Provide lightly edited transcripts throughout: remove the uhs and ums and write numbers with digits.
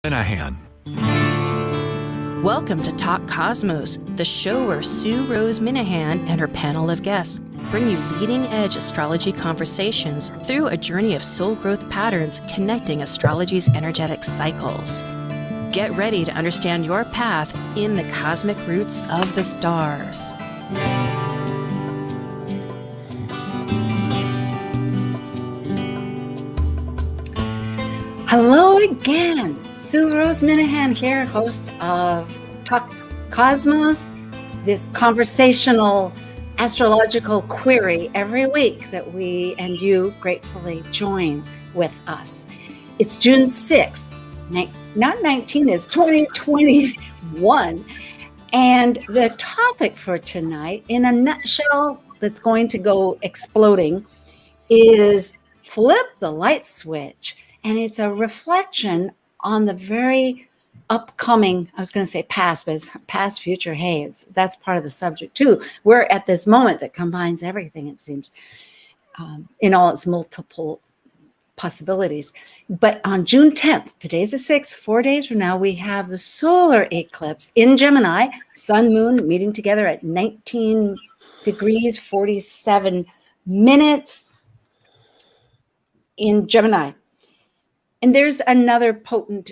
Minahan. Welcome to Talk Cosmos, the show where Sue Rose Minahan and her panel of guests bring you leading-edge astrology conversations through a journey of soul growth patterns connecting astrology's energetic cycles. Get ready to understand your path in the cosmic roots of the stars. Hello again, Sue Rose Minahan here, host of Talk Cosmos, this conversational astrological query every week that we and you gratefully join with us. It's June 6th, not 19, it's 2021. And the topic for tonight, in a nutshell, that's going to go exploding, is flip the light switch. And it's a reflection on the very upcoming, I was going to say past, but it's past, future. Hey, that's part of the subject too. We're at this moment that combines everything, it seems, in all its multiple possibilities. But on June 10th, today's the 6th, 4 days from now, we have the solar eclipse in Gemini, sun, moon meeting together at 19 degrees, 47 minutes in Gemini. And there's another potent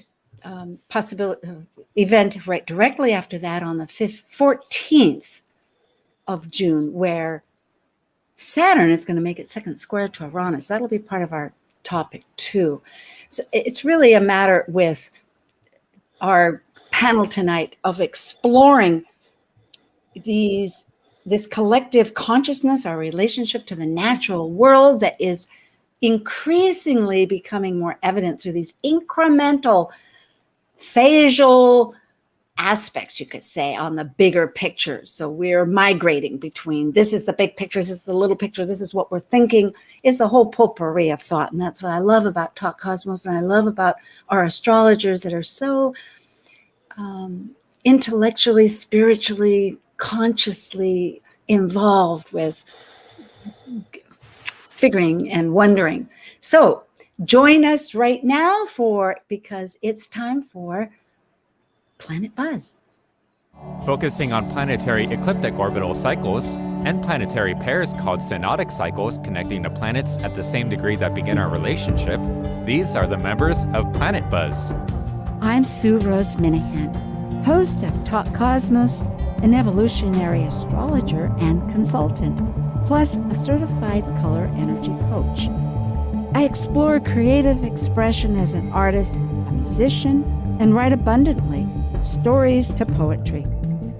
possibility event right directly after that on the 14th of June, where Saturn is going to make its second square to Uranus. That'll be part of our topic too. So it's really a matter with our panel tonight of exploring this collective consciousness, our relationship to the natural world that is increasingly becoming more evident through these incremental phasal aspects, you could say, on the bigger picture. So we're migrating between this is the big picture, this is the little picture, this is what we're thinking. It's a whole potpourri of thought. And that's what I love about Talk Cosmos, and I love about our astrologers that are so intellectually, spiritually, consciously involved with figuring and wondering. So join us right now because it's time for Planet Buzz. Focusing on planetary ecliptic orbital cycles and planetary pairs called synodic cycles connecting the planets at the same degree that begin our relationship, these are the members of Planet Buzz. I'm Sue Rose Minahan, host of Talk Cosmos, an evolutionary astrologer and consultant, plus a certified color energy coach. I explore creative expression as an artist, a musician, and write abundantly, stories to poetry.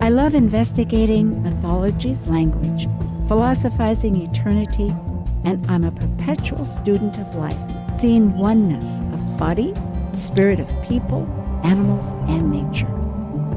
I love investigating mythology's language, philosophizing eternity, and I'm a perpetual student of life, seeing oneness of body, spirit of people, animals, and nature.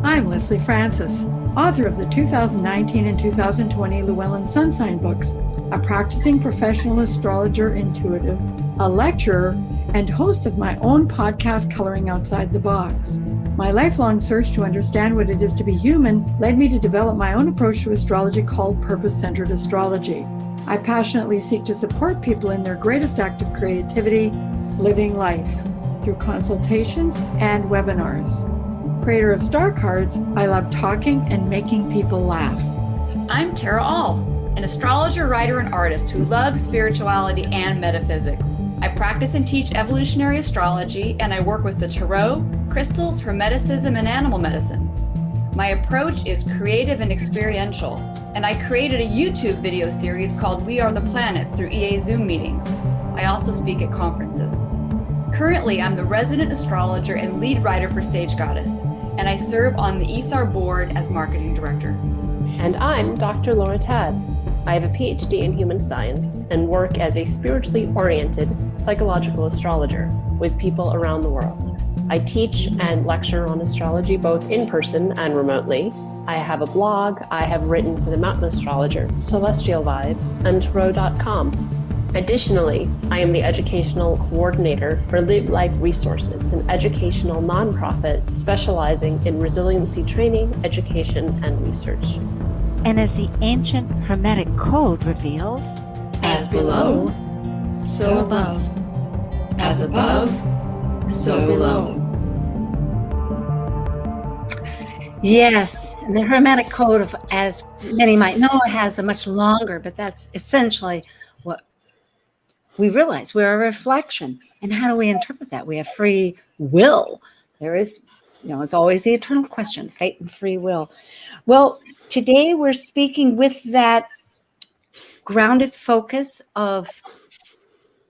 I'm Leslie Francis, author of the 2019 and 2020 Llewellyn Sun Sign books, a practicing professional astrologer intuitive, a lecturer, and host of my own podcast, Coloring Outside the Box. My lifelong search to understand what it is to be human led me to develop my own approach to astrology called purpose-centered astrology. I passionately seek to support people in their greatest act of creativity, living life, through consultations and webinars. Creator of star cards, I love talking and making people laugh. I'm Tara All, an astrologer, writer, and artist who loves spirituality and metaphysics. I practice and teach evolutionary astrology, and I work with the tarot, crystals, hermeticism, and animal medicines. My approach is creative and experiential, and I created a YouTube video series called We Are the Planets through EA Zoom meetings. I also speak at conferences. Currently, I'm the resident astrologer and lead writer for Sage Goddess, and I serve on the ESAR board as marketing director. And I'm Dr. Laura Tad. I have a PhD in human science and work as a spiritually oriented psychological astrologer with people around the world. I teach and lecture on astrology both in person and remotely. I have a blog. I have written for the Mountain Astrologer, Celestial Vibes, and Tarot.com. Additionally, I am the educational coordinator for Live Life Resources, an educational nonprofit specializing in resiliency training, education, and research. And as the ancient Hermetic code reveals, as below, so above. As above, so below. Yes, and the Hermetic Code of, as many might know, has a much longer, but that's essentially what we realize. We're a reflection. And how do we interpret that? We have free will. There is, it's always the eternal question, fate and free will. Well, today we're speaking with that grounded focus of,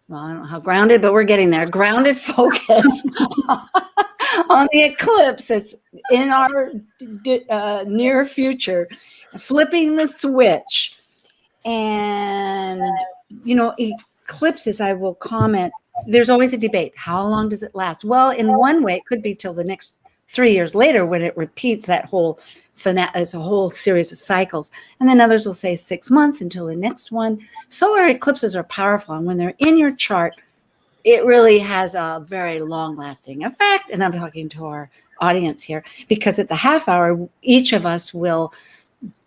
well, I don't know how grounded, but we're getting there. Grounded focus on the eclipse. It's in our near future, flipping the switch. And, eclipses, I will comment, there's always a debate. How long does it last? Well, in one way, it could be till the next 3 years later when it repeats that whole it's a whole series of cycles. And then others will say 6 months until the next one. Solar eclipses are powerful. And when they're in your chart, it really has a very long-lasting effect. And I'm talking to our audience here, because at the half hour, each of us will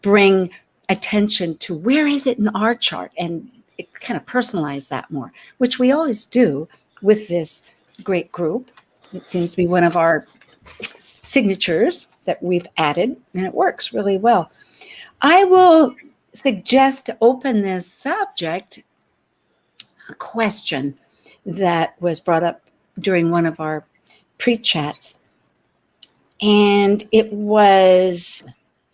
bring attention to where is it in our chart and it kind of personalize that more, which we always do with this great group. It seems to be one of our signatures that we've added, and it works really well. I will suggest to open this subject a question that was brought up during one of our pre-chats. And it was,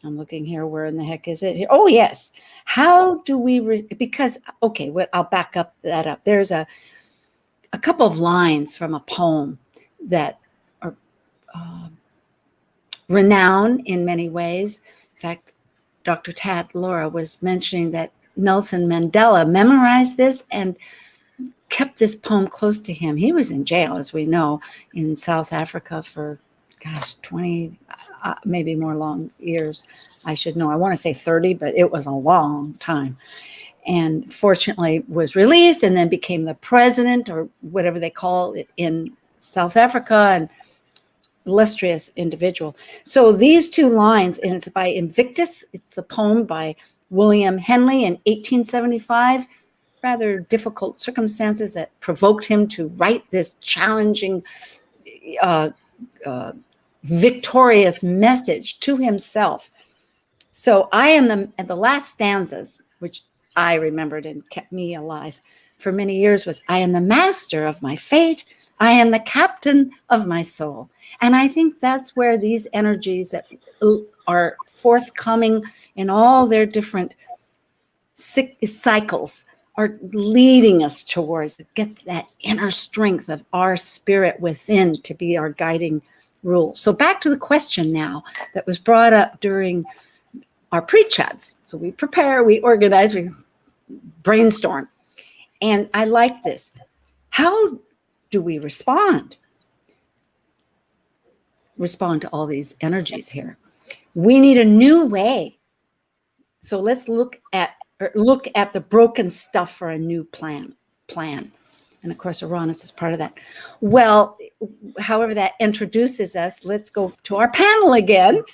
I'm looking here, where in the heck is it here? Oh, yes. How do we, I'll back up that up. There's a couple of lines from a poem that are renowned in many ways. In fact, Dr. Tad Laura was mentioning that Nelson Mandela memorized this and kept this poem close to him. He was in jail, as we know, in South Africa for, 20, maybe more long years. I should know. I want to say 30, but it was a long time. And fortunately was released and then became the president, or whatever they call it, in South Africa, and illustrious individual. So these two lines, and it's by Invictus. It's the poem by William Henley in 1875. Rather difficult circumstances that provoked him to write this challenging, victorious message to himself. So I am the last stanzas, which I remembered and kept me alive for many years, was, I am the master of my fate. I am the captain of my soul. And I think that's where these energies that are forthcoming in all their different cycles are leading us towards, get that inner strength of our spirit within to be our guiding rule. So back to the question now that was brought up during our pre-chats. So we prepare, we organize, we brainstorm. And I like this. How do we respond to all these energies here? We need a new way. So let's look at the broken stuff for a new plan. And of course, Uranus is part of that. Well, however that introduces us, let's go to our panel again.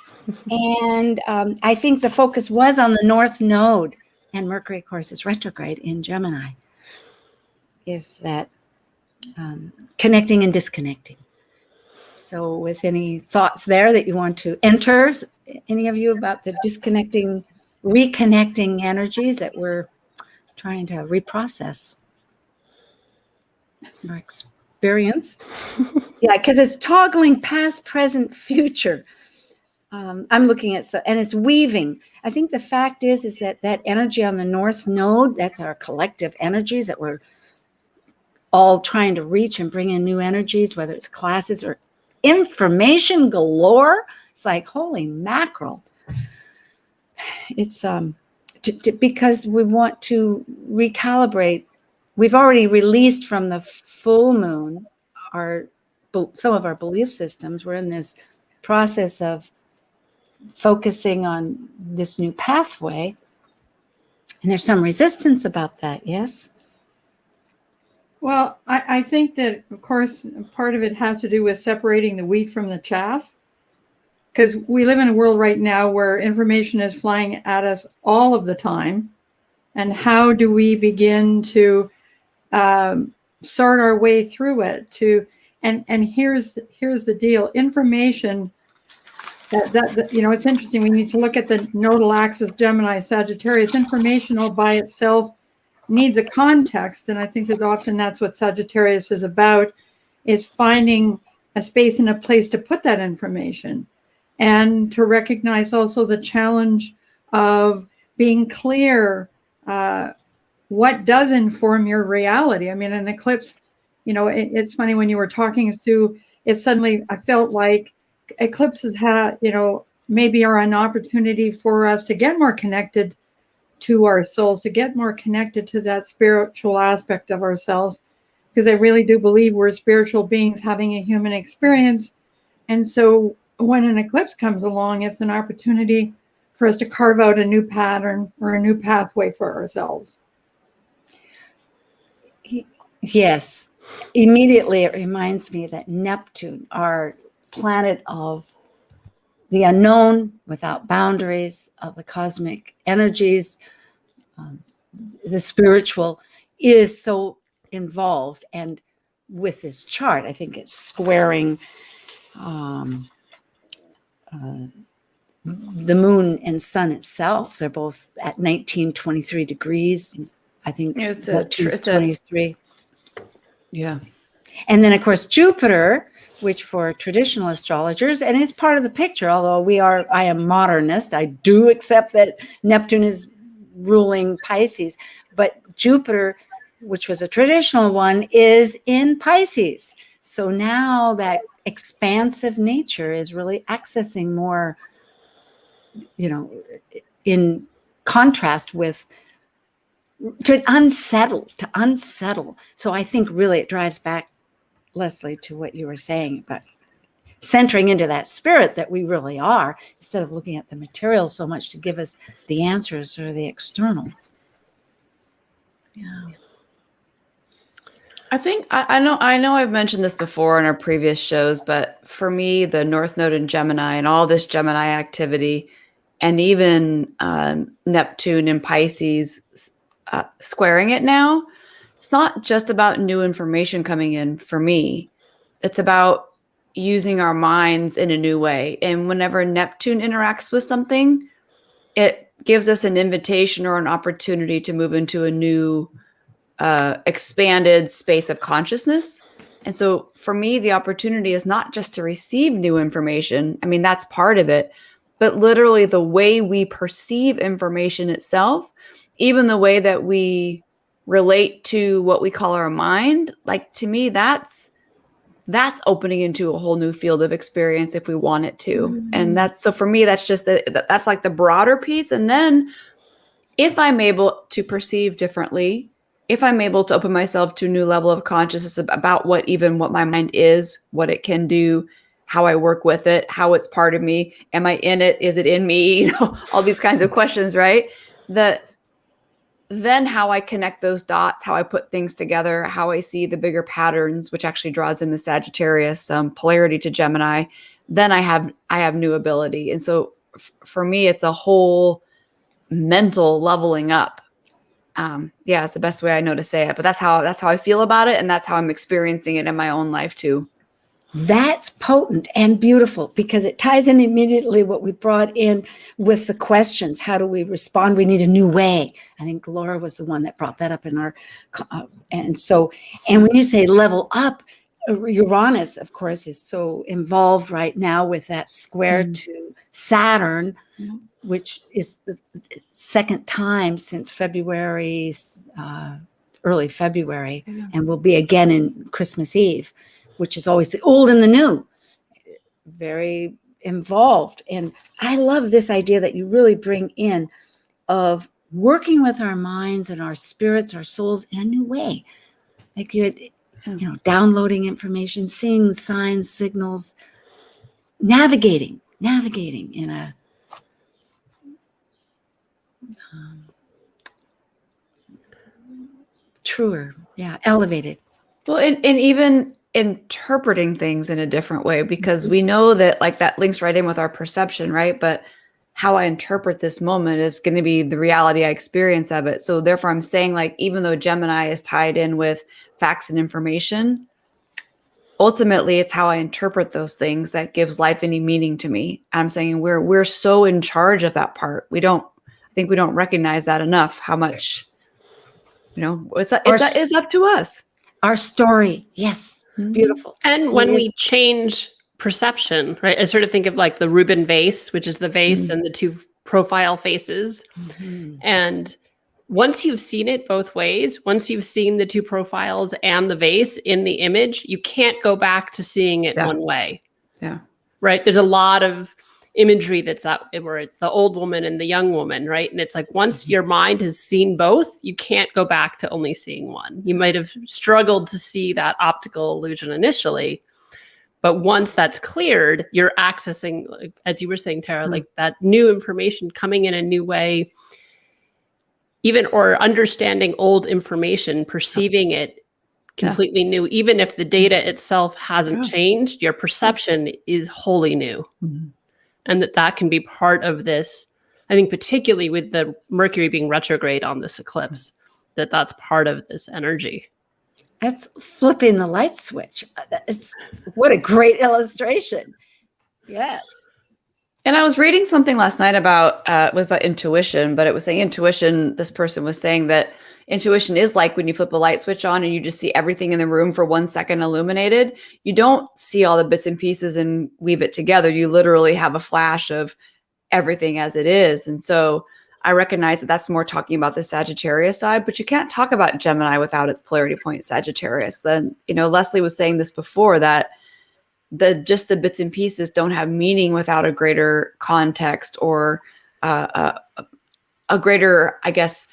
And I think the focus was on the North Node, and Mercury, of course, is retrograde in Gemini. If that connecting and disconnecting. So with any thoughts there that you want to enter, any of you, about the disconnecting, reconnecting energies that we're trying to reprocess or experience? Yeah, because it's toggling past, present, future. I'm looking at, and it's weaving. I think the fact is that energy on the North Node, that's our collective energies that we're all trying to reach and bring in new energies, whether it's classes or information galore. It's like, holy mackerel. It's because we want to recalibrate. We've already released from the full moon some of our belief systems. We're in this process of focusing on this new pathway. And there's some resistance about that, yes? Well, I think that, of course, part of it has to do with separating the wheat from the chaff, because we live in a world right now where information is flying at us all of the time. And how do we begin to sort our way through it? And here's the deal. Information It's interesting. We need to look at the nodal axis Gemini Sagittarius. Information all by itself needs a context. And I think that often that's what Sagittarius is about, is finding a space and a place to put that information, and to recognize also the challenge of being clear what does inform your reality. I mean, an eclipse, it's funny, when you were talking, Sue, I felt like eclipses maybe are an opportunity for us to get more connected to our souls, to get more connected to that spiritual aspect of ourselves, because I really do believe we're spiritual beings having a human experience. And so when an eclipse comes along, it's an opportunity for us to carve out a new pattern or a new pathway for ourselves. Yes. Immediately, it reminds me that Neptune, our planet of the unknown, without boundaries, of the cosmic energies, the spiritual, is so involved. And with this chart, I think it's squaring the moon and sun itself. They're both at 1923 degrees. I think it's 23. Yeah. And then, of course, Jupiter, which for traditional astrologers, and it's part of the picture, although I am modernist. I do accept that Neptune is ruling Pisces, but Jupiter, which was a traditional one, is in Pisces. So now that expansive nature is really accessing more, in contrast with to unsettle. So I think really it drives back, Leslie, to what you were saying about centering into that spirit that we really are, instead of looking at the material so much to give us the answers or the external. Yeah. I think I know I've mentioned this before in our previous shows, but for me, the North Node in Gemini and all this Gemini activity, and even Neptune in Pisces squaring it now, it's not just about new information coming in for me. It's about using our minds in a new way. And whenever Neptune interacts with something, it gives us an invitation or an opportunity to move into a new expanded space of consciousness. And so for me, the opportunity is not just to receive new information. I mean, that's part of it, but literally the way we perceive information itself, even the way that we relate to what we call our mind, like, to me, that's opening into a whole new field of experience if we want it to. Mm-hmm. And so for me, that's just that's like the broader piece. And then if I'm able to perceive differently, if I'm able to open myself to a new level of consciousness about what my mind is, what it can do, how I work with it, how it's part of me, am I in it? Is it in me? All these kinds of questions, right? Then how I connect those dots, how I put things together, how I see the bigger patterns, which actually draws in the Sagittarius polarity to Gemini, then I have new ability. And so for me, it's a whole mental leveling up. It's the best way I know to say it, but that's how I feel about it. And that's how I'm experiencing it in my own life too. That's potent and beautiful, because it ties in immediately what we brought in with the questions. How do we respond? We need a new way. I think Laura was the one that brought that up in our, and when you say level up, Uranus, of course, is so involved right now with that square to Saturn, which is the second time since February, early February, and will be again in Christmas Eve, which is always the old and the new, very involved. And I love this idea that you really bring in of working with our minds and our spirits, our souls in a new way. Like you had, downloading information, seeing signs, signals, navigating in a truer, elevated. Well, and even interpreting things in a different way, because we know that, like, that links right in with our perception, right? But how I interpret this moment is going to be the reality I experience of it. So therefore I'm saying, like, even though Gemini is tied in with facts and information, ultimately it's how I interpret those things that gives life any meaning to me. I'm saying we're so in charge of that part. I think we don't recognize that enough, how much, it's up to us. Our story. Yes. Beautiful. And when we change perception, right? I sort of think of like the Rubin vase, which is the vase and the two profile faces. And once you've seen it both ways, once you've seen the two profiles and the vase in the image, you can't go back to seeing it one way. Yeah. Right. There's a lot of imagery where it's the old woman and the young woman, right? And it's like once your mind has seen both, you can't go back to only seeing one. You might have struggled to see that optical illusion initially, but once that's cleared, you're accessing, like, as you were saying, Tara, like that new information coming in a new way, even or understanding old information, perceiving it completely new, even if the data itself hasn't changed, your perception is wholly new. And that can be part of this, I think, particularly with the Mercury being retrograde on this eclipse, that's part of this energy. That's flipping the light switch. What a great illustration. Yes. And I was reading something last night about intuition, but it was saying intuition. This person was saying that intuition is like when you flip a light switch on and you just see everything in the room for 1 second illuminated. You don't see all the bits and pieces and weave it together. You literally have a flash of everything as it is. And so I recognize that that's more talking about the Sagittarius side, but you can't talk about Gemini without its polarity point Sagittarius. Then, Leslie was saying this before, that just the bits and pieces don't have meaning without a greater context or a greater, I guess,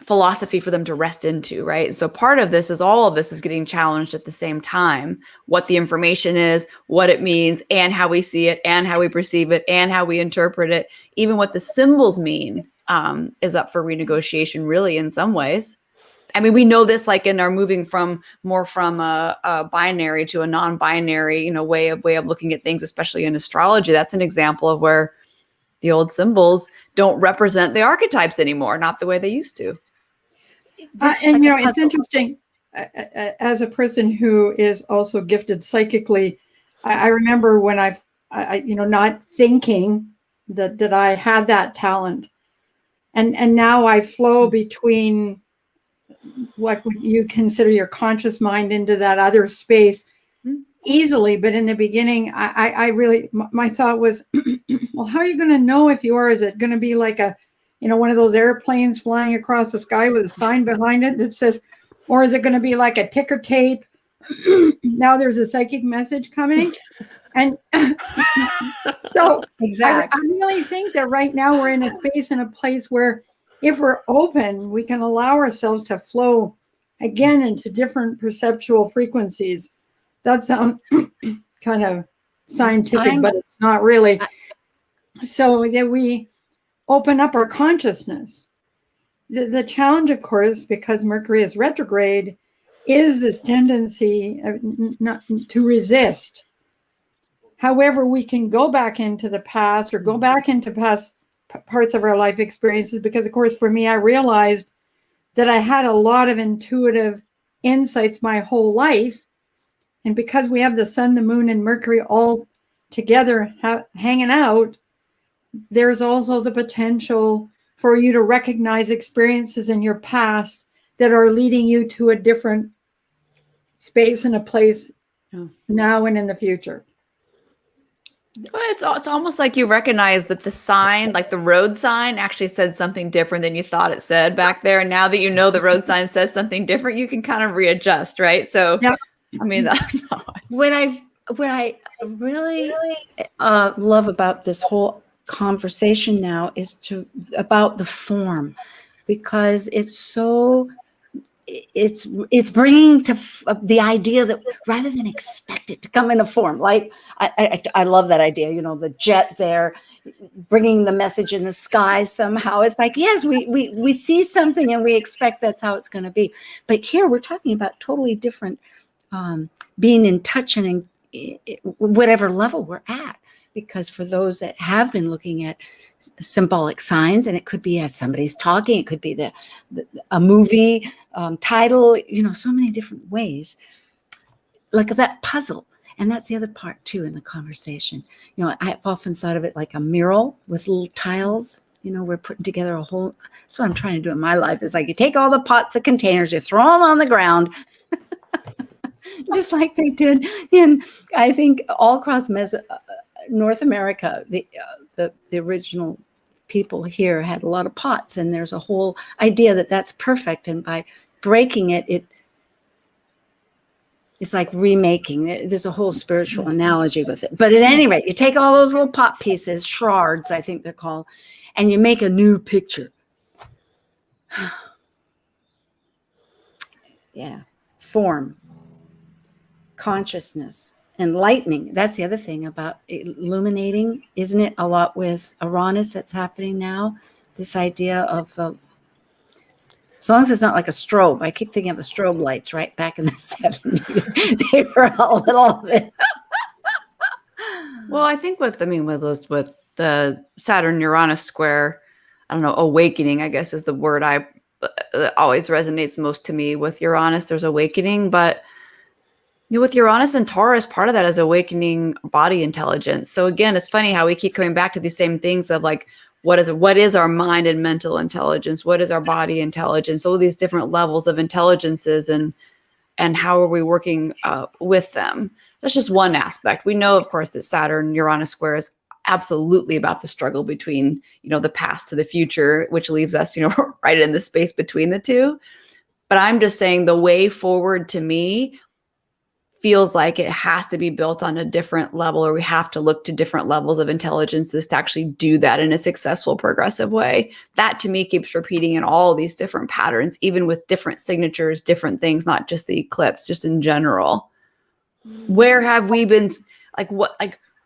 philosophy for them to rest into, right? So part of this is all of this is getting challenged at the same time. What the information is, what it means, and how we see it, and how we perceive it, and how we interpret it. Even what the symbols mean is up for renegotiation, really, in some ways. I mean, we know this like in our moving from a binary to a non-binary, way of looking at things, especially in astrology. That's an example of where the old symbols don't represent the archetypes anymore, not the way they used to. And it's interesting. As a person who is also gifted psychically, I remember when I not thinking that I had that talent, and now I flow between what would you consider your conscious mind into that other space easily. But in the beginning, I really, my thought was, well, how are you going to know if you are? Is it going to be like one of those airplanes flying across the sky with a sign behind it that says, or is it going to be like a ticker tape? Now there's a psychic message coming. And so I really think that right now we're in a space and a place where if we're open, we can allow ourselves to flow again into different perceptual frequencies. That sounds kind of scientific, but it's not really. So that we open up our consciousness. The challenge, of course, because Mercury is retrograde, is this tendency not to resist. However, we can go back into the past or go back into past parts of our life experiences, because, of course, for me, I realized that I had a lot of intuitive insights my whole life. And because we have the sun, the moon, and Mercury all together hanging out, there's also the potential for you to recognize experiences in your past that are leading you to a different space and a place now and in the future. Well, it's almost like you recognize that the sign, like the road sign, actually said something different than you thought it said back there. And now that you know the road sign says something different, you can kind of readjust, right? So, I mean, that's what I really love about this whole conversation now is about the form, because it's bringing to the idea that rather than expect it to come in a form, like I love that idea, the jet there bringing the message in the sky somehow. It's like, yes, we see something and we expect that's how it's going to be. But here we're talking about totally different being in touch and in whatever level we're at. Because for those that have been looking at symbolic signs, and it could be as somebody's talking, it could be a movie title, so many different ways. like that puzzle. And that's the other part too in the conversation. You know, I've often thought of it like a mural with little tiles. You know, we're putting together a whole, that's what I'm trying to do in my life, is like you take all the pots and containers, you throw them on the ground, just like they did. And I think all across North America, the original people here had a lot of pots, and there's a whole idea that that's perfect. And by breaking it, it's like remaking. There's a whole spiritual analogy with it. But at any rate, you take all those little pot pieces, shards, I think they're called, and you make a new picture. Yeah. Form, consciousness, enlightening. That's the other thing about illuminating, isn't it? A lot with Uranus that's happening now. This idea of as long as it's not like a strobe. I keep thinking of the strobe lights, right? Back in the 70s. They were a little bit. Well, I think with the Saturn Uranus square, I don't know, awakening, I guess is the word that always resonates most to me with Uranus. There's awakening, but with Uranus and Taurus, part of that is awakening body intelligence. So again, it's funny how we keep coming back to these same things of like, what is our mind and mental intelligence? What is our body intelligence? All these different levels of intelligences, and how are we working with them? That's just one aspect. We know, of course, that Saturn Uranus square is absolutely about the struggle between, the past to the future, which leaves us, right in the space between the two. But I'm just saying the way forward to me feels like it has to be built on a different level, or we have to look to different levels of intelligences to actually do that in a successful, progressive way. That to me keeps repeating in all these different patterns, even with different signatures, different things, not just the eclipse, just in general. Where have we been?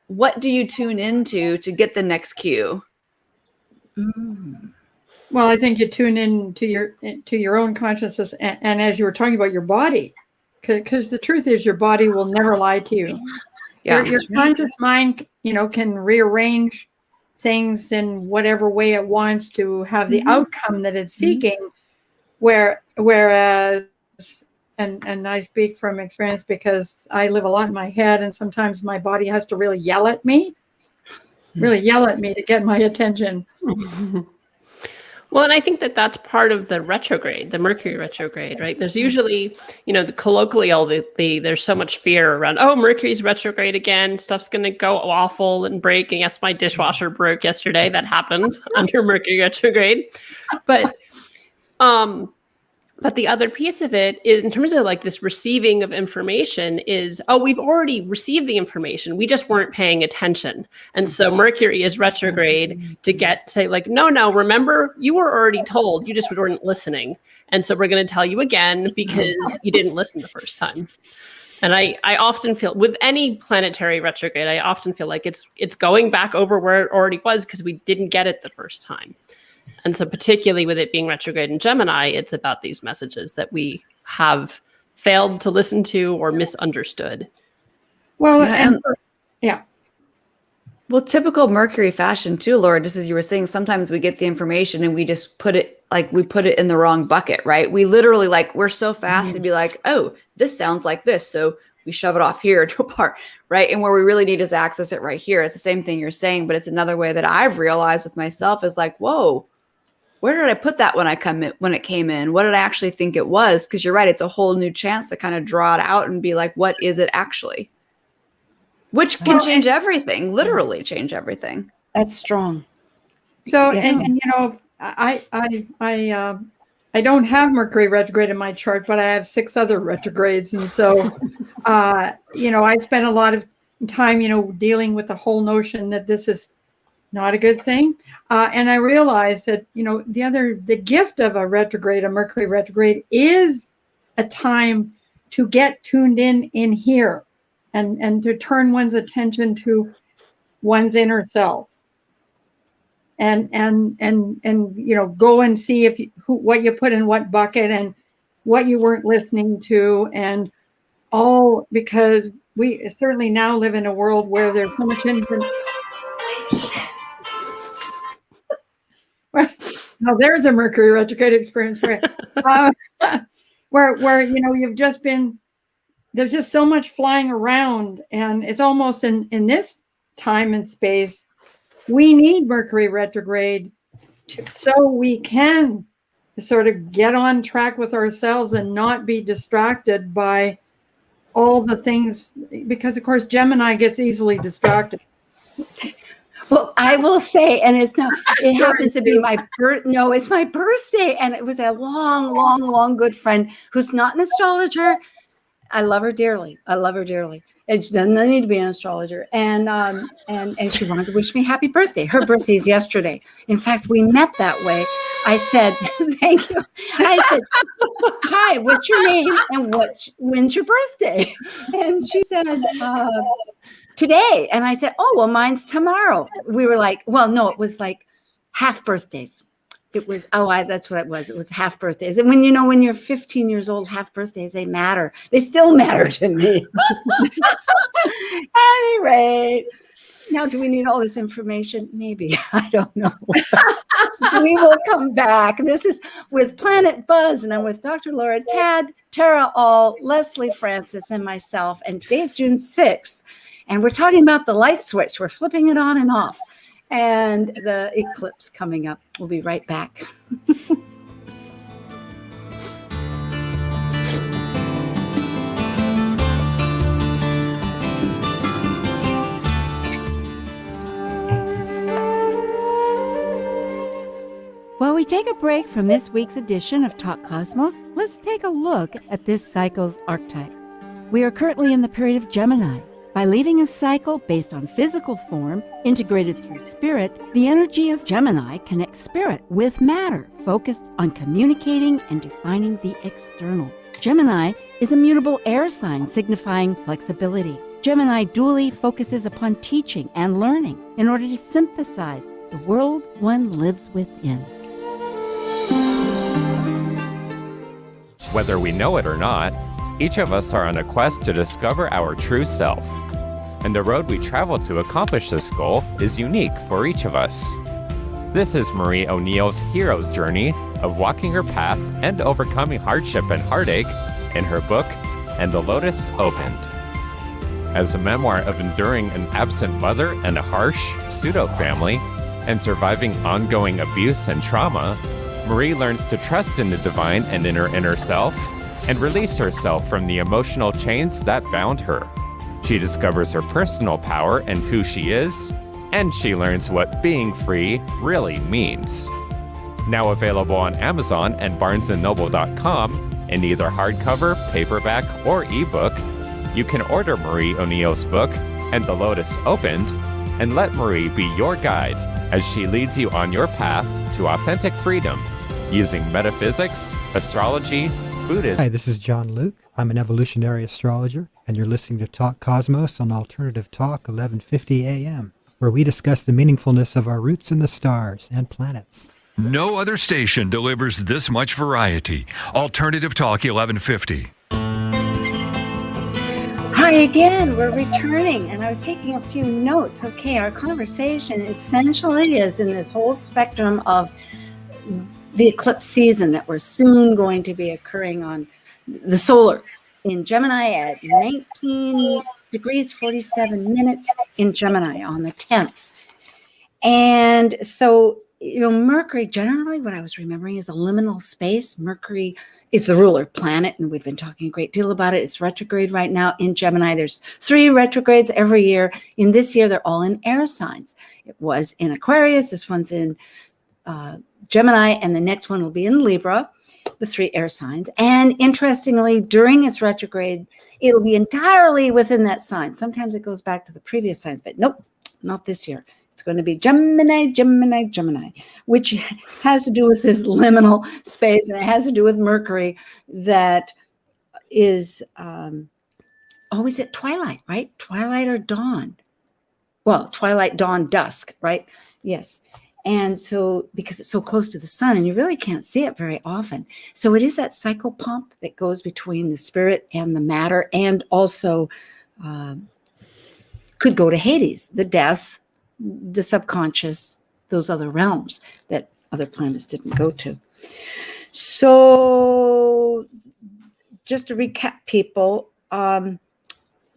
What do you tune into to get the next cue? Well, I think you tune in to your own consciousness, and as you were talking about your body, because the truth is your body will never lie to you. Yeah, your conscious mind, can rearrange things in whatever way it wants to have the outcome that it's seeking. Whereas, and I speak from experience because I live a lot in my head, and sometimes my body has to really yell at me to get my attention. Well, and I think that that's part of the retrograde, the Mercury retrograde, right? There's usually, colloquially, there's so much fear around, oh, Mercury's retrograde again, stuff's going to go awful and break. And yes, my dishwasher broke yesterday. That happens under Mercury retrograde. But the other piece of it is, in terms of like this receiving of information, is, we've already received the information. We just weren't paying attention. And so Mercury is retrograde to say like, no, remember, you were already told, you just weren't listening. And so we're going to tell you again because you didn't listen the first time. And I often feel with any planetary retrograde, I often feel like it's going back over where it already was because we didn't get it the first time. And so particularly with it being retrograde in Gemini, it's about these messages that we have failed to listen to or misunderstood. Well, Well, typical Mercury fashion too, Laura, just as you were saying, sometimes we get the information and we just put it in the wrong bucket, right? We literally we're so fast to be like, oh, this sounds like this. So we shove it off here to a part, right? And where we really need is access it right here. It's the same thing you're saying, but it's another way that I've realized with myself is like, whoa, where did I put that when it came in? What did I actually think it was? Because you're right, it's a whole new chance to kind of draw it out and be like, what is it actually? Which can change everything, literally change everything. That's strong. So, Yes. I don't have Mercury retrograde in my chart, but I have 6 other retrogrades. And so, I spent a lot of time, dealing with the whole notion that this is not a good thing. And I realized that, the gift of a Mercury retrograde is a time to get tuned in here and to turn one's attention to one's inner self. And go and see what you put in what bucket and what you weren't listening to, and all because we certainly now live in a world where there's so much information. Now there's a Mercury retrograde experience for where you've just been there's just so much flying around, and it's almost in this time and space, we need Mercury retrograde so we can sort of get on track with ourselves and not be distracted by all the things, because of course Gemini gets easily distracted. Well, I will say, and it's not, it happens to be it's my birthday. And it was a long good friend who's not an astrologer. I love her dearly. And she doesn't need to be an astrologer. And she wanted to wish me happy birthday. Her birthday is yesterday. In fact, we met that way. I said, thank you. I said, hi, what's your name? And when's your birthday? And she said, today. And I said, oh, well, mine's tomorrow. We were like, well, no, it was like half birthdays. It was, that's what it was. It was half birthdays. And when you're 15 years old, half birthdays, they matter. They still matter to me. Anyway, now do we need all this information? Maybe. I don't know. We will come back. This is with Planet Buzz, and I'm with Dr. Laura Tad, Tara All, Leslie Francis, and myself. And today is June 6th. And we're talking about the light switch. We're flipping it on and off. And the eclipse coming up. We'll be right back. While we take a break from this week's edition of Talk Cosmos, let's take a look at this cycle's archetype. We are currently in the period of Gemini. By leaving a cycle based on physical form, integrated through spirit, the energy of Gemini connects spirit with matter, focused on communicating and defining the external. Gemini is a mutable air sign signifying flexibility. Gemini dually focuses upon teaching and learning in order to synthesize the world one lives within. Whether we know it or not, each of us are on a quest to discover our true self. And the road we travel to accomplish this goal is unique for each of us. This is Marie O'Neill's hero's journey of walking her path and overcoming hardship and heartache in her book, And the Lotus Opened. As a memoir of enduring an absent mother and a harsh pseudo-family, and surviving ongoing abuse and trauma, Marie learns to trust in the divine and in her inner self, and release herself from the emotional chains that bound her. She discovers her personal power and who she is, and she learns what being free really means. Now available on Amazon and BarnesandNoble.com in either hardcover, paperback, or ebook, you can order Marie O'Neill's book, And the Lotus Opened, and let Marie be your guide as she leads you on your path to authentic freedom using metaphysics, astrology, Buddhism. Hi, this is John Luke. I'm an evolutionary astrologer, and you're listening to Talk Cosmos on Alternative Talk 1150 AM, where we discuss the meaningfulness of our roots in the stars and planets. No other station delivers this much variety. Alternative Talk 1150. Hi again, we're returning, and I was taking a few notes. Okay, our conversation essentially is in this whole spectrum of the eclipse season that we're soon going to be occurring on the solar in Gemini at 19 degrees 47 minutes in Gemini on the 10th. And so, Mercury, generally what I was remembering is a liminal space. Mercury is the ruler planet, and we've been talking a great deal about it. It's retrograde right now in Gemini. There's 3 retrogrades every year. In this year, they're all in air signs. It was in Aquarius. This one's in Gemini, and the next one will be in Libra, the 3 air signs. And interestingly, during its retrograde, it'll be entirely within that sign. Sometimes it goes back to the previous signs, but nope, not this year. It's going to be Gemini, Gemini, Gemini, which has to do with this liminal space, and it has to do with Mercury that is always at twilight, right? Twilight or dawn. Well, twilight, dawn, dusk, right? Yes. And so, because it's so close to the sun, and you really can't see it very often. So it is that cycle pump that goes between the spirit and the matter, and also could go to Hades, the death, the subconscious, those other realms that other planets didn't go to. So just to recap, people,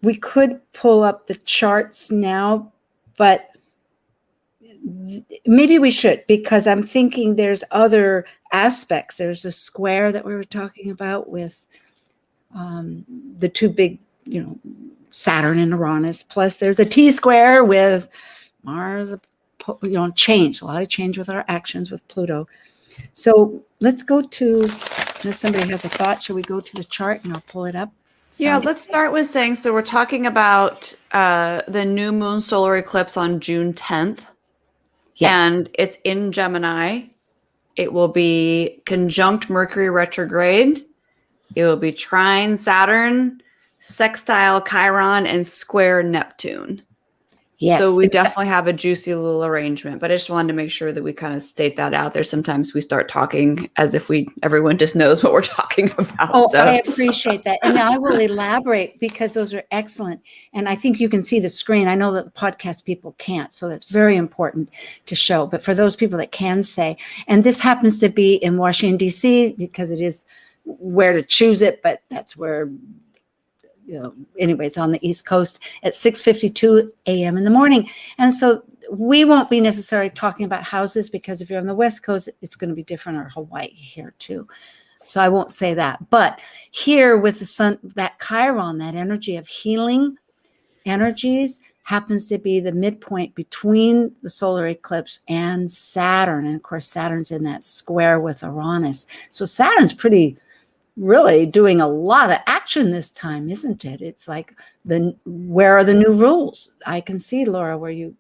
we could pull up the charts now, but maybe we should, because I'm thinking there's other aspects. There's a square that we were talking about with the two big, Saturn and Uranus. Plus there's a T-square with Mars, change, a lot of change with our actions with Pluto. So let's go to, unless somebody has a thought, should we go to the chart and I'll pull it up? Yeah, let's start with saying, so we're talking about the new moon solar eclipse on June 10th. Yes. And it's in Gemini. It will be conjunct Mercury retrograde. It will be trine Saturn, sextile Chiron, and square Neptune. Yes. So we definitely have a juicy little arrangement, but I just wanted to make sure that we kind of state that out there. Sometimes we start talking as if everyone just knows what we're talking about. Oh, so. I appreciate that. And I will elaborate because those are excellent. And I think you can see the screen. I know that the podcast people can't, so that's very important to show. But for those people that can say, and this happens to be in Washington, D.C., because it is where to choose it, but that's where, anyways, on the East Coast at 6:52 a.m. in the morning. And so we won't be necessarily talking about houses, because if you're on the West Coast, it's going to be different, or Hawaii here too. So I won't say that. But here with the sun, that Chiron, that energy of healing energies, happens to be the midpoint between the solar eclipse and Saturn. And of course, Saturn's in that square with Uranus. So Saturn's really doing a lot of action this time, isn't it? It's like, where are the new rules? I can see, Laura, where you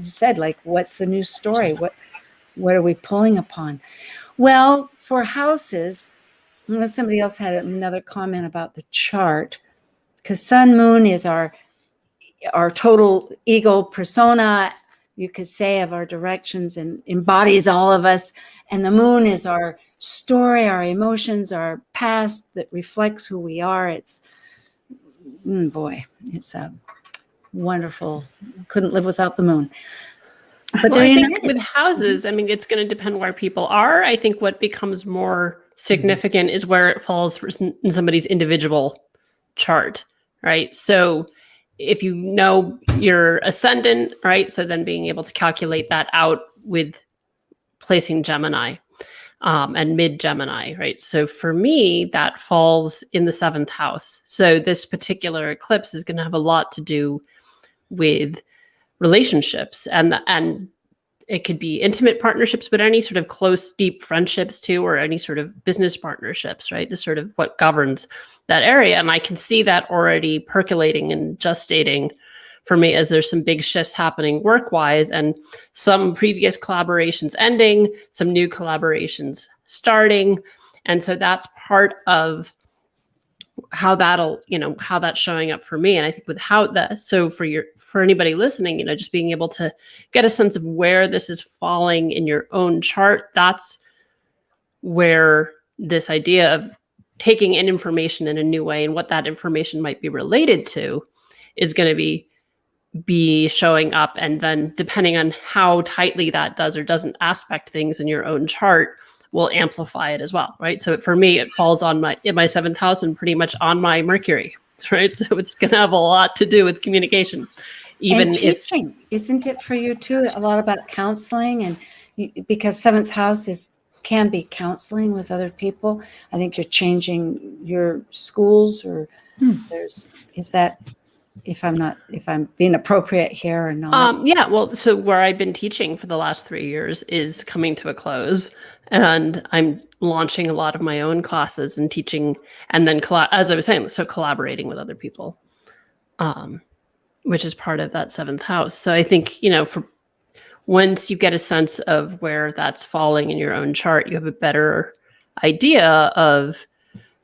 said, like, what's the new story? What are we pulling upon? Well, for houses, unless somebody else had another comment about the chart, because Sun Moon is our total ego persona, you could say, of our directions, and embodies all of us. And the moon is our story, our emotions, our past that reflects who we are. It's a wonderful, couldn't live without the moon. But I think with houses, it's going to depend where people are. I think what becomes more significant is where it falls in somebody's individual chart, right? So if you know your ascendant, right? So then being able to calculate that out with placing Gemini and mid-Gemini, right? So for me, that falls in the 7th house. So this particular eclipse is going to have a lot to do with relationships, and it could be intimate partnerships, but any sort of close, deep friendships too, or any sort of business partnerships, right? This sort of what governs that area. And I can see that already percolating and gestating for me, as there's some big shifts happening work-wise, and some previous collaborations ending, some new collaborations starting. And so that's part of how that's showing up for me. And I think so for anybody listening, just being able to get a sense of where this is falling in your own chart, that's where this idea of taking in information in a new way and what that information might be related to is going to be showing up. And then depending on how tightly that does or doesn't aspect things in your own chart will amplify it as well, right? So for me, it falls in my 7th house and pretty much on my Mercury, right? So it's going to have a lot to do with communication, even and teaching, isn't it for you too? A lot about counseling, and because 7th house can be counseling with other people. I think you're changing your schools, or is that, if I'm being appropriate here or not? Yeah, well, so where I've been teaching for the last 3 years is coming to a close, and I'm launching a lot of my own classes and teaching, and then as I was saying, so collaborating with other people, which is part of that 7th house. So I think, for once you get a sense of where that's falling in your own chart, you have a better idea of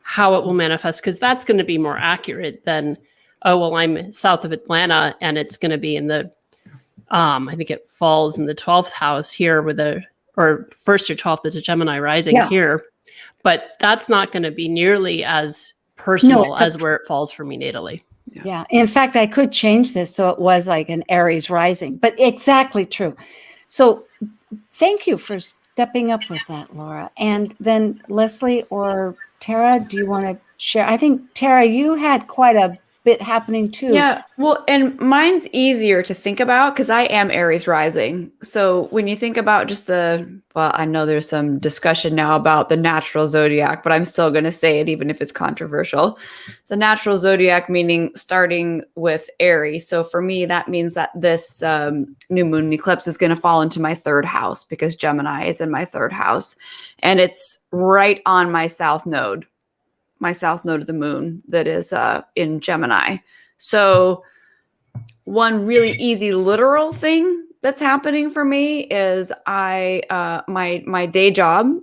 how it will manifest, because that's going to be more accurate than, oh, well, I'm south of Atlanta and it's going to be in the, I think it falls in the 12th house here or first or 12th, it's a Gemini rising here. But that's not going to be nearly as personal as where it falls for me natally. Yeah. In fact, I could change this so it was like an Aries rising, but exactly true. So thank you for stepping up with that, Laura. And then Leslie or Tara, do you want to share? I think, Tara, you had quite a bit happening too. Yeah, well, and mine's easier to think about because I am Aries rising. So when you think about just I know there's some discussion now about the natural zodiac, but I'm still going to say it even if it's controversial. The natural zodiac meaning starting with Aries. So for me, that means that this new moon eclipse is going to fall into my third house because Gemini is in my third house. And it's right on my south node of the moon that is in Gemini. So one really easy literal thing that's happening for me is my day job,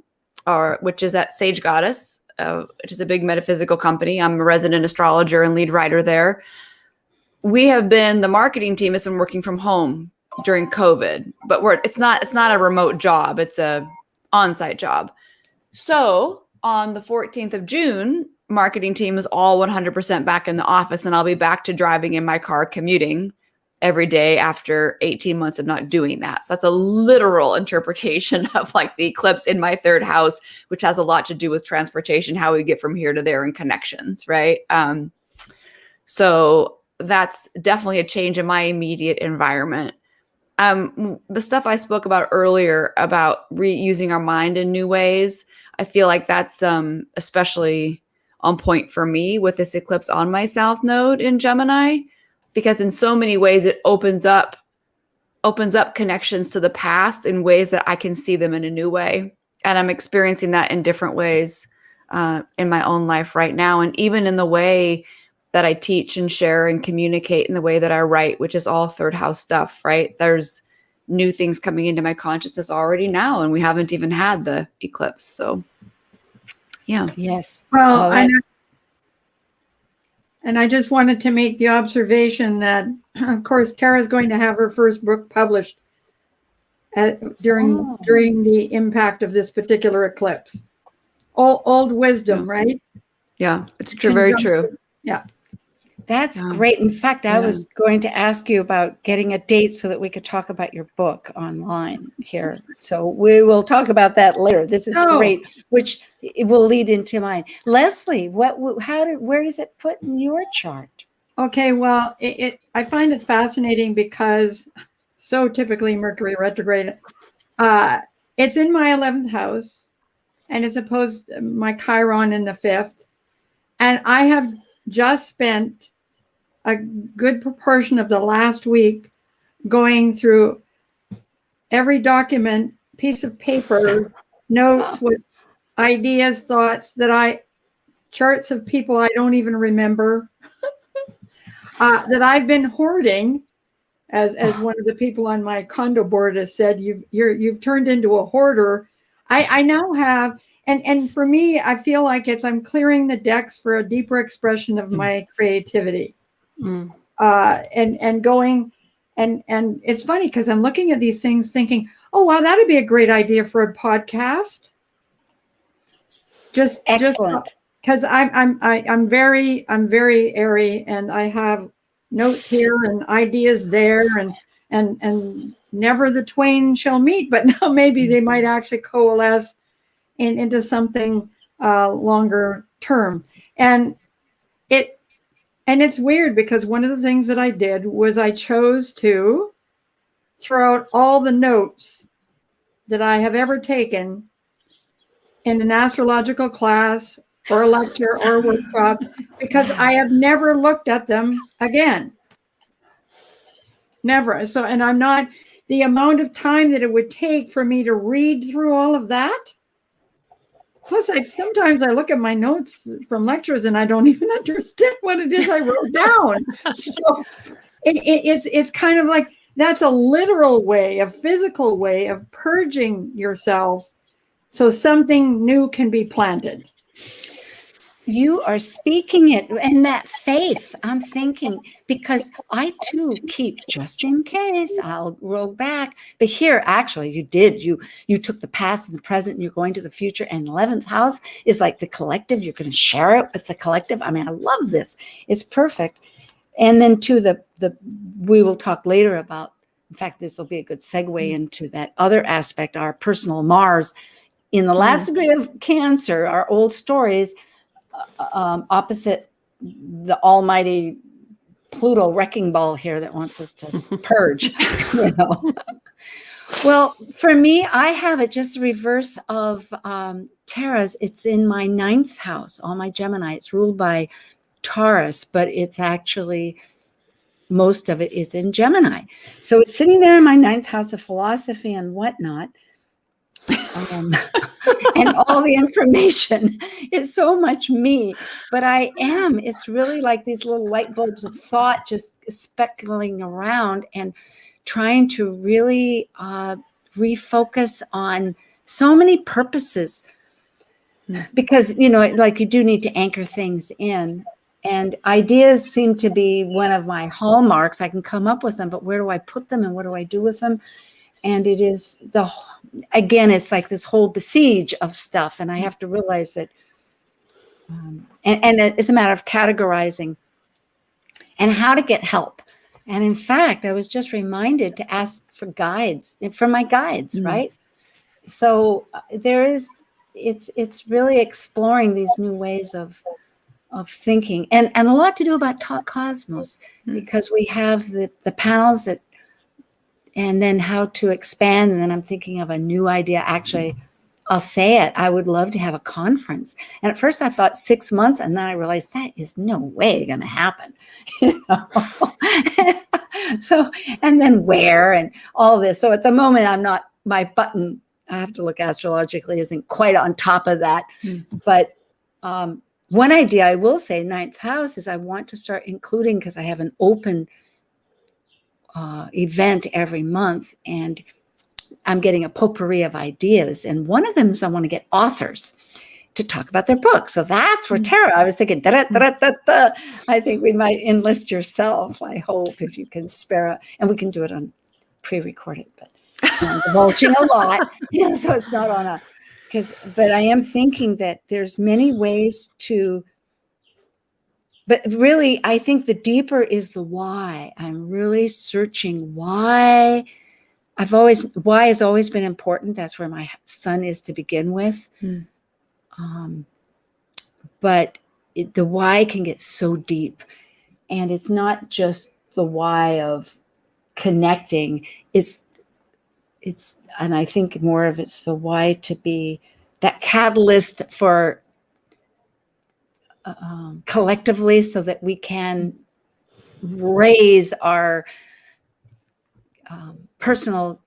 which is at Sage Goddess, which is a big metaphysical company. I'm a resident astrologer and lead writer there. The marketing team has been working from home during COVID, but it's not a remote job. It's a on-site job. So on the 14th of June, marketing team is all 100% back in the office, and I'll be back to driving in my car commuting every day after 18 months of not doing that. So that's a literal interpretation of like the eclipse in my third house, which has a lot to do with transportation, how we get from here to there and connections, right? So that's definitely a change in my immediate environment. The stuff I spoke about earlier about reusing our mind in new ways, I feel like that's especially on point for me with this eclipse on my south node in Gemini, because in so many ways it opens up connections to the past in ways that I can see them in a new way. And I'm experiencing that in different ways in my own life right now. And even in the way that I teach and share and communicate, in the way that I write, which is all third house stuff, right? There's new things coming into my consciousness already now, and we haven't even had the eclipse. So, yeah. Yes. Well, and I just wanted to make the observation that, of course, Tara's going to have her first book published during the impact of this particular eclipse. Old wisdom, right? Yeah, it's true. Very true. Yeah. That's great. In fact, I was going to ask you about getting a date so that we could talk about your book online here. So we will talk about that later. This is great, which it will lead into mine. Leslie, where does it put in your chart? Okay, well, I find it fascinating because so typically Mercury retrograde, it's in my 11th house, and it's opposed my Chiron in the 5th. And I have just spent a good proportion of the last week going through every document, piece of paper, notes with ideas, thoughts charts of people I don't even remember, that I've been hoarding, as one of the people on my condo board has said, you've turned into a hoarder. I now have, and for me, I feel like I'm clearing the decks for a deeper expression of my creativity. And going, and it's funny because I'm looking at these things thinking, oh wow, that'd be a great idea for a podcast. Just because I'm very airy, and I have notes here and ideas there, and never the twain shall meet, but now maybe they might actually coalesce into something longer term. And it's weird because one of the things that I did was I chose to throw out all the notes that I have ever taken in an astrological class or a lecture or a workshop, because I have never looked at them again. Never. So, and I'm not, the amount of time that it would take for me to read through all of that. Plus, sometimes I look at my notes from lectures and I don't even understand what it is I wrote down. So it's kind of like, that's a literal way, a physical way of purging yourself so something new can be planted. You are speaking it, and that faith, I'm thinking, because I too keep, just in case, I'll roll back. But here, actually, you took the past and the present, and you're going to the future. And 11th house is like the collective. You're going to share it with the collective. I mean, I love this. It's perfect. And then to we will talk later about, in fact, this will be a good segue into that other aspect, our personal Mars. In the last degree of Cancer, our old stories, opposite the almighty Pluto wrecking ball here that wants us to purge, you know. Well, for me, I have it just the reverse of Tara's. It's in my 9th house, all my Gemini. It's ruled by Taurus, but it's actually, most of it is in Gemini. So it's sitting there in my 9th house of philosophy and whatnot. And all the information is so much me, but it's really like these little light bulbs of thought just speckling around and trying to really refocus on so many purposes, because, you know, like you do need to anchor things in, and ideas seem to be one of my hallmarks. I can come up with them, but where do I put them and what do I do with them? And it is again, it's like this whole besiege of stuff. And I have to realize that, and it's a matter of categorizing and how to get help. And in fact, I was just reminded to ask for guides from my guides, right? So it's really exploring these new ways of thinking, and a lot to do about Talk Cosmos, because we have the panels that, and then how to expand. And then I'm thinking of a new idea. Actually, I'll say it. I would love to have a conference. And at first I thought 6 months, and then I realized that is no way going to happen. You know? So, and then where and all this. So at the moment, my button, I have to look astrologically, isn't quite on top of that. But one idea I will say, 9th house, is I want to start including, because I have an open event every month, and I'm getting a potpourri of ideas. And one of them is I want to get authors to talk about their book. So that's where Tara, I was thinking, I think we might enlist yourself, I hope, if you can spare and we can do it on pre-recorded, but I'm divulging a lot, you know, so it's not on but I am thinking that there's many ways to, but really, I think the deeper is the why. I'm really searching why. Why has always been important. That's where my sun is to begin with. But the why can get so deep. And it's not just the why of connecting. And I think more of it's the why to be that catalyst for collectively, so that we can raise our personal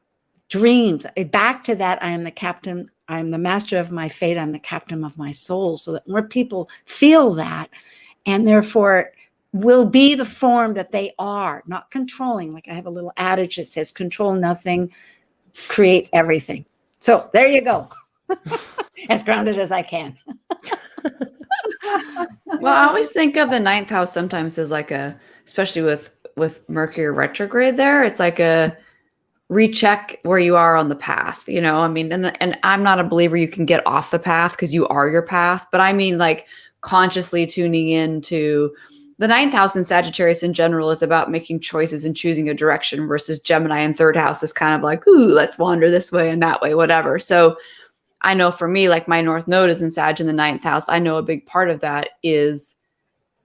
dreams. Back to that, I am the captain, I'm the master of my fate, I'm the captain of my soul, so that more people feel that, and therefore will be the form that they are, not controlling. Like I have a little adage that says, control nothing, create everything. So there you go. As grounded as I can. Well, I always think of the 9th house sometimes as like especially with Mercury retrograde there, it's like a recheck where you are on the path, you know? I mean, and I'm not a believer you can get off the path because you are your path, but I mean like consciously tuning into the 9th house in Sagittarius in general is about making choices and choosing a direction, versus Gemini in 3rd house is kind of like, ooh, let's wander this way and that way, whatever. So I know for me, like my North Node is in Sag in the 9th house. I know a big part of that is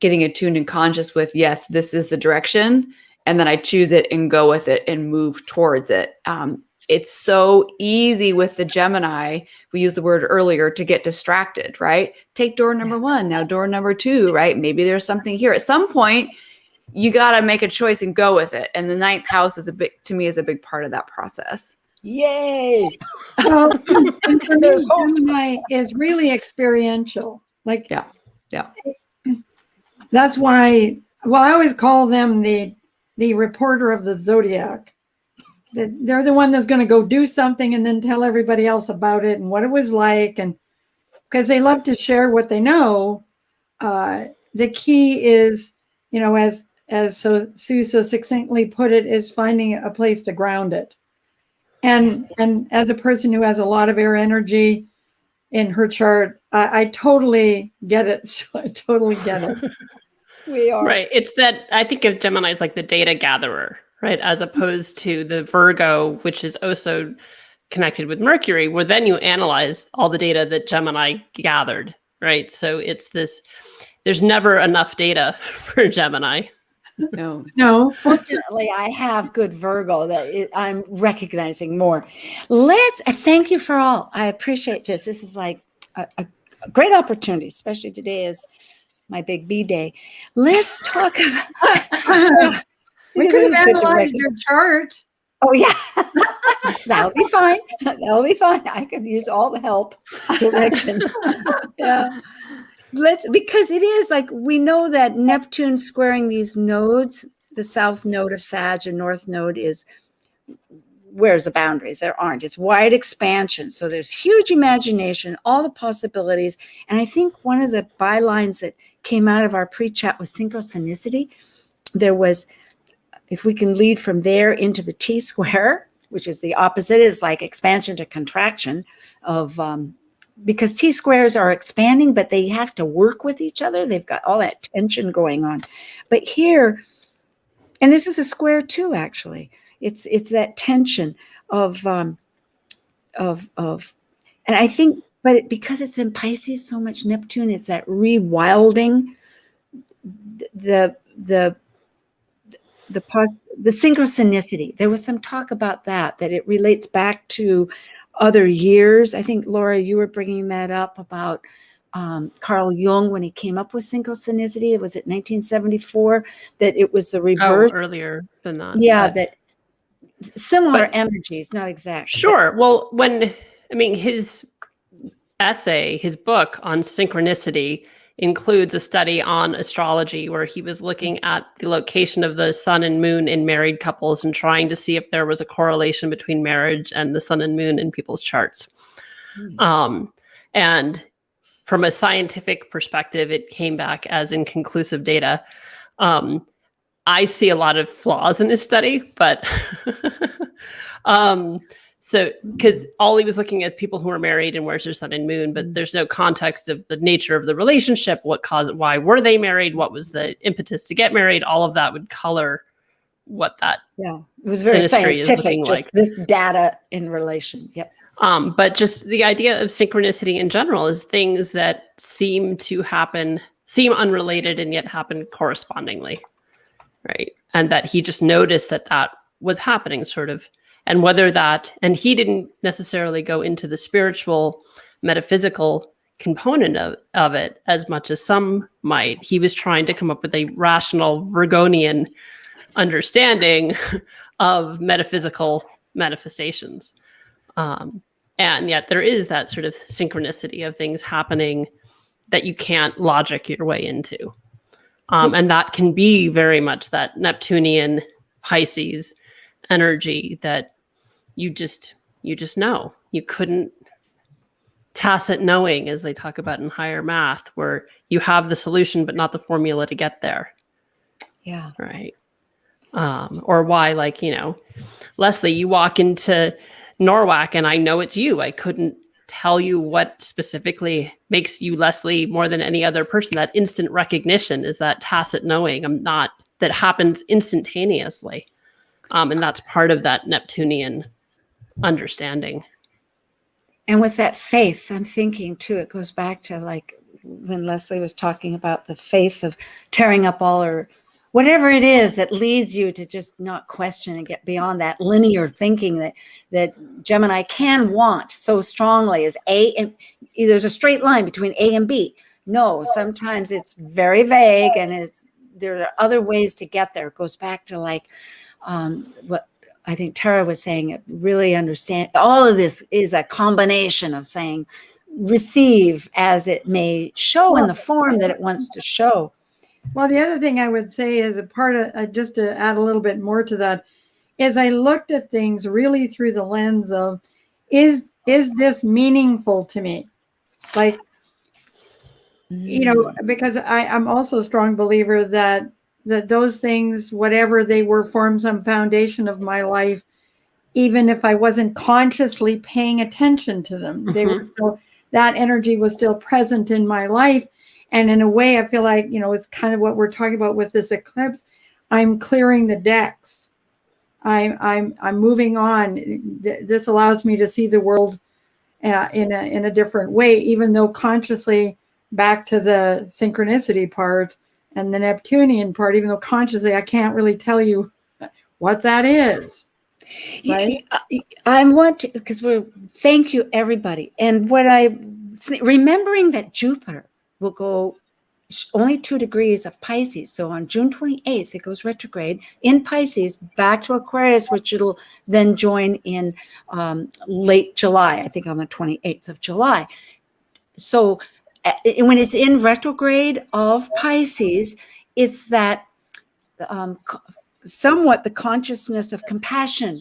getting attuned and conscious with, yes, this is the direction. And then I choose it and go with it and move towards it. It's so easy with the Gemini. We used the word earlier to get distracted, right? Take door number 1, now door number 2, right? Maybe there's something here. At some point, you got to make a choice and go with it. And the 9th house is to me, is a big part of that process. Yay! Well, and for me, Gemini is really experiential. Like, yeah. That's why. Well, I always call them the reporter of the zodiac. They're the one that's going to go do something and then tell everybody else about it and what it was like, and because they love to share what they know. The key is, you know, as Sue so succinctly put it, is finding a place to ground it. And as a person who has a lot of air energy in her chart, I totally get it. So I totally get it. We are. Right. It's that I think of Gemini as like the data gatherer, right? As opposed to the Virgo, which is also connected with Mercury, where then you analyze all the data that Gemini gathered right? So it's this, there's never enough data for Gemini. No, fortunately, I have good Virgo that I'm recognizing more. Let's thank you for all. I appreciate this. This is like a great opportunity, especially today is my big B day. Let's talk about. We could have analyzed your chart. Oh yeah, that'll be fine. That'll be fine. I could use all the help, direction. Yeah. Because it is like we know that Neptune squaring these nodes, the south node of Sag and north node is where's the boundaries? There aren't. It's wide expansion. So there's huge imagination, all the possibilities. And I think one of the bylines that came out of our pre-chat was synchronicity. There was, if we can lead from there into the T square, which is the opposite, is like expansion to contraction of because T squares are expanding, but they have to work with each other. They've got all that tension going on. But here, and this is a square too, actually. It's that tension of, and I think, but because it's in Pisces, so much Neptune is that rewilding, the synchronicity. There was some talk about that it relates back to other years. I think, Laura, you were bringing that up about Carl Jung when he came up with synchronicity. It was at 1974 that it was the reverse. Oh, earlier than that. Yeah, that similar energies, not exact. Sure. Well, his essay, his book on synchronicity includes a study on astrology where he was looking at the location of the sun and moon in married couples and trying to see if there was a correlation between marriage and the sun and moon in people's charts. And from a scientific perspective, it came back as inconclusive data. I see a lot of flaws in this study, but so, because all he was looking at is people who are married and where's their sun and moon, but there's no context of the nature of the relationship, what caused it, why were they married, what was the impetus to get married, all of that would color what that it was very scientific, just like. This data in relation. Yep. But just the idea of synchronicity in general is things that seem to happen, seem unrelated and yet happen correspondingly, right? And that he just noticed that was happening sort of. And whether that, and he didn't necessarily go into the spiritual, metaphysical component of it as much as some might. He was trying to come up with a rational Virgonian understanding of metaphysical manifestations. And yet there is that sort of synchronicity of things happening that you can't logic your way into. And that can be very much that Neptunian Pisces energy that you just know. You couldn't tacit knowing, as they talk about in higher math, where you have the solution but not the formula to get there. Yeah. Right. Or why, Leslie, you walk into Norwalk and I know it's you. I couldn't tell you what specifically makes you Leslie more than any other person. That instant recognition is that tacit knowing. That happens instantaneously. And that's part of that Neptunian understanding. And with that faith, I'm thinking too, it goes back to like when Leslie was talking about the faith of tearing up all or whatever it is that leads you to just not question and get beyond that linear thinking that Gemini can want so strongly as A, and there's a straight line between A and B. No, sometimes it's very vague and there are other ways to get there. It goes back to like what I think Tara was saying, really understand all of this is a combination of saying receive as it may show in the form that it wants to show. Well, the other thing I would say is a part of, just to add a little bit more to that, is I looked at things really through the lens of, is this meaningful to me? Like, because I'm also a strong believer that those things, whatever they were, form some foundation of my life, even if I wasn't consciously paying attention to them. Mm-hmm. They were still, that energy was still present in my life. And in a way, I feel like, it's kind of what we're talking about with this eclipse. I'm clearing the decks. I'm moving on. This allows me to see the world in a different way, even though consciously back to the synchronicity part and the Neptunian part, even though consciously I can't really tell you what that is. Right? I want to, because thank you, everybody. And remembering that Jupiter will go only 2 degrees of Pisces. So on June 28th, it goes retrograde in Pisces back to Aquarius, which it'll then join in late July, I think on the 28th of July. So when it's in retrograde of Pisces, it's that somewhat the consciousness of compassion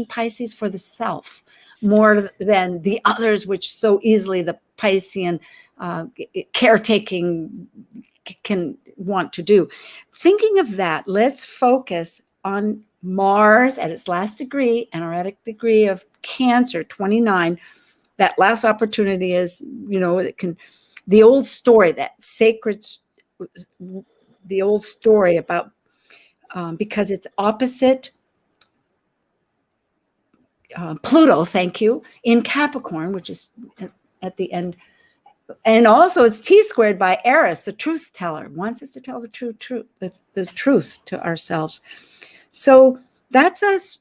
Pisces for the self, more than the others, which so easily the Piscean caretaking can want to do. Thinking of that, let's focus on Mars at its last degree, energetic degree of Cancer, 29. That last opportunity is, it can, the old story, that sacred, the old story about, because it's opposite Pluto, thank you, in Capricorn, which is at the end. And also it's T-squared by Eris, the truth teller, wants us to tell the truth to ourselves. So that's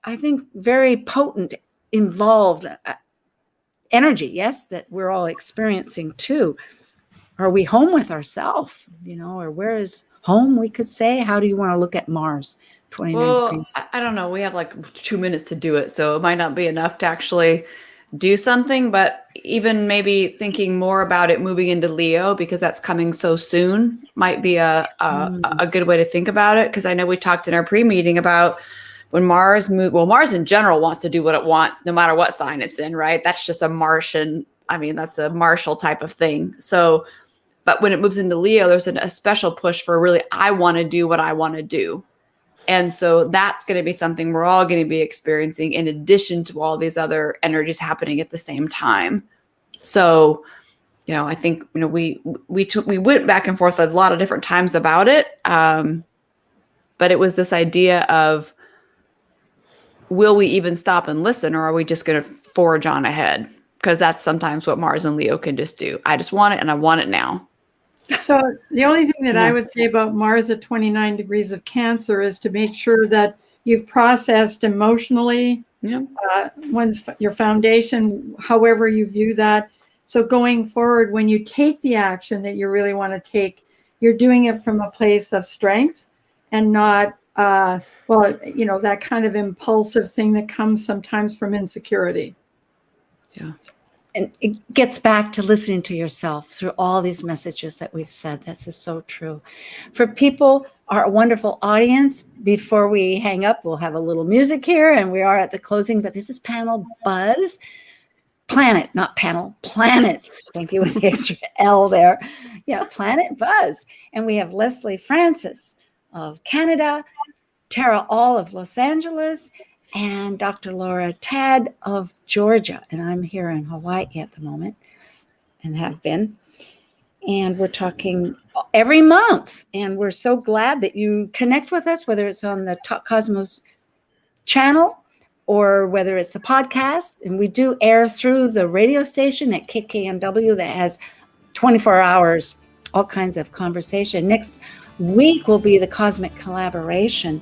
I think, very potent, involved energy, yes, that we're all experiencing too. Are we home with ourselves, or where is home, we could say? How do you want to look at Mars? 29 degrees. I don't know. We have like 2 minutes to do it, so it might not be enough to actually do something, but even maybe thinking more about it moving into Leo, because that's coming so soon, might be a good way to think about it. Because I know we talked in our pre-meeting about when Mars Mars in general wants to do what it wants, no matter what sign it's in, right? That's just a Martian, that's a martial type of thing. So, but when it moves into Leo, there's a special push for really, I want to do what I want to do. And so that's going to be something we're all going to be experiencing in addition to all these other energies happening at the same time. So, I think, we went back and forth a lot of different times about it. But it was this idea of, will we even stop and listen, or are we just going to forge on ahead? Because that's sometimes what Mars and Leo can just do. I just want it, and I want it now. So the only thing that I would say about Mars at 29 degrees of Cancer is to make sure that you've processed emotionally your foundation, however you view that. So going forward, when you take the action that you really want to take, you're doing it from a place of strength and not, that kind of impulsive thing that comes sometimes from insecurity. Yeah. And it gets back to listening to yourself through all these messages that we've said. This is so true. For people, our wonderful audience, before we hang up, we'll have a little music here, and we are at the closing, but this is Panel Buzz. Planet, not panel, planet. Thank you with the extra L there. Yeah, Planet Buzz. And we have Leslie Francis of Canada, Tara All of Los Angeles, and Dr. Laura Tad of Georgia. And I'm here in Hawaii at the moment and have been. And we're talking every month. And we're so glad that you connect with us, whether it's on the Talk Cosmos channel or whether it's the podcast. And we do air through the radio station at KKNW that has 24 hours, all kinds of conversation. Next week will be the Cosmic Collaboration.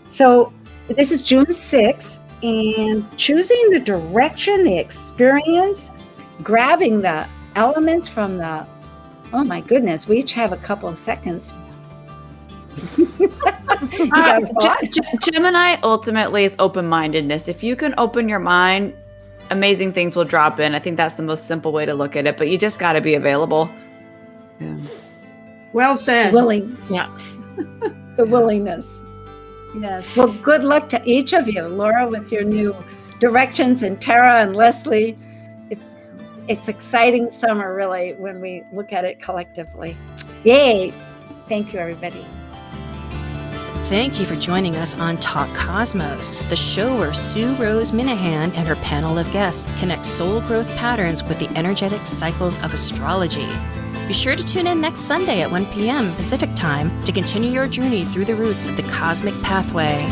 So this is June 6th, and choosing the direction, the experience, grabbing the elements from oh my goodness, we each have a couple of seconds. Gemini ultimately is open-mindedness. If you can open your mind, amazing things will drop in. I think that's the most simple way to look at it, but you just got to be available. Yeah. Well said. Willing. Yeah. The willingness. Yes. Well, good luck to each of you. Laura, with your new directions, and Tara and Leslie. It's exciting summer, really, when we look at it collectively. Yay. Thank you, everybody. Thank you for joining us on Talk Cosmos, the show where Sue Rose Minahan and her panel of guests connect soul growth patterns with the energetic cycles of astrology. Be sure to tune in next Sunday at 1 p.m. Pacific Time to continue your journey through the roots of the cosmic pathway.